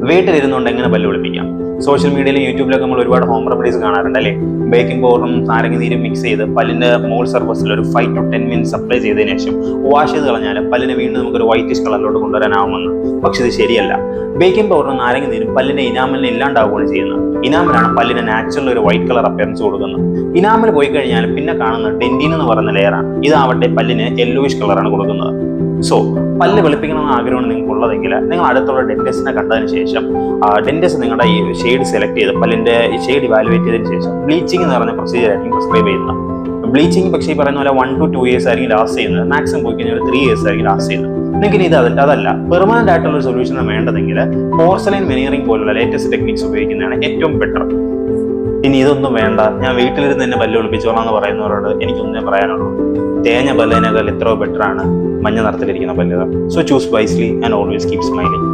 വീട്ടിലിരുന്നുകൊണ്ട് എങ്ങനെ പല്ല് വെളുപ്പിക്കാം? സോഷ്യൽ മീഡിയയിലും യൂട്യൂബിലൊക്കെ നമ്മൾ ഒരുപാട് ഹോം റെമഡീസ് കാണാറുണ്ട് അല്ലേ? ബേക്കിംഗ് പൗഡറും നാരങ്ങ നീരും മിക്സ് ചെയ്ത് പല്ലിന്റെ മോൾ സർഫസിൽ ഒരു 5 to 10 മിനിറ്റ്സ് അപ്ലൈ ചെയ്തതിനു ശേഷം വാഷ് ചെയ്ത് കളഞ്ഞാൽ പല്ലിനെ വീണ്ടും നമുക്കൊരു വൈറ്റിഷ് കളറിലോട്ട് കൊണ്ടുവരാനാവുമെന്ന്. പക്ഷെ ഇത് ശരിയല്ല. ബേക്കിംഗ് പൗഡറും നാരങ്ങ നീരും പല്ലിന്റെ ഇനാമലിനെ ഇല്ലാണ്ടാവുകയാണ് ചെയ്യുന്നത്. ഇനാമലാണ് പല്ലിന് നാച്ചുറൽ ഒരു വൈറ്റ് കളർ അപ്പിയറൻസ് കൊടുക്കുന്നത്. ഇനാമൽ പോയി കഴിഞ്ഞാൽ പിന്നെ കാണുന്ന ഡെന്റിൻ എന്ന് പറയുന്ന ലെയറാണ്. ഇതാവട്ടെ പല്ലിന് യെല്ലോയിഷ് കളറാണ് കൊടുക്കുന്നത്. സോ പല്ല് വെളുപ്പിക്കണമെന്ന് ആഗ്രഹമാണ് നിങ്ങൾക്ക് ഉള്ളതെങ്കിൽ നിങ്ങൾ അടുത്തുള്ള ഡെന്റിസ്റ്റിനെ കണ്ടതിന് ശേഷം ഡെന്റിസ്റ്റ് നിങ്ങളുടെ ഈ ഷെയ്ഡ് സെലക്ട് ചെയ്ത് പല്ലിന്റെ ഷെയ്ഡ് ഇവാലുവേറ്റ് ചെയ്തതിന് ശേഷം ബ്ലീച്ചിങ് എന്ന് പറഞ്ഞ പ്രൊസീജിയർ ആയിരിക്കും പ്രിസ്ക്രൈബ് ചെയ്യുന്നത്. ബ്ലീച്ചിങ് പക്ഷേ ഈ പറയുന്ന പോലെ 1 to 2 years ആയിരിക്കും ലാസ്റ്റ് ചെയ്യുന്നത്. മാക്സിമം പോയി കഴിഞ്ഞാൽ 3 years ആയിരിക്കും ലാസ്റ്റ് ചെയ്യുന്നത്. നിങ്ങൾക്ക് ഇത് അതല്ല പെർമനന്റ് ആയിട്ടുള്ള ഒരു സൊല്യൂഷൻ വേണ്ടതെങ്കിൽ പോർസലൈൻ വെനീറിംഗ് പോലുള്ള ലേറ്റസ്റ്റ് ടെക്നിക്സ് ഉപയോഗിക്കുന്നതാണ് ഏറ്റവും ബെറ്റർ. ഇനി ഇതൊന്നും വേണ്ട, ഞാൻ വീട്ടിലിരുന്ന് തന്നെ പല്ല് ഒളിപ്പിച്ചോളാം എന്ന് പറയുന്നവരോട് എനിക്കൊന്നേ പറയാനുള്ളൂ. തേഞ്ഞ പല്ലിനേക്കാൾ എത്രയോ ബെറ്റർ ആണ് മഞ്ഞ നിറത്തിലിരിക്കുന്ന പല്ലുകൾ. So choose wisely and always keep smiling.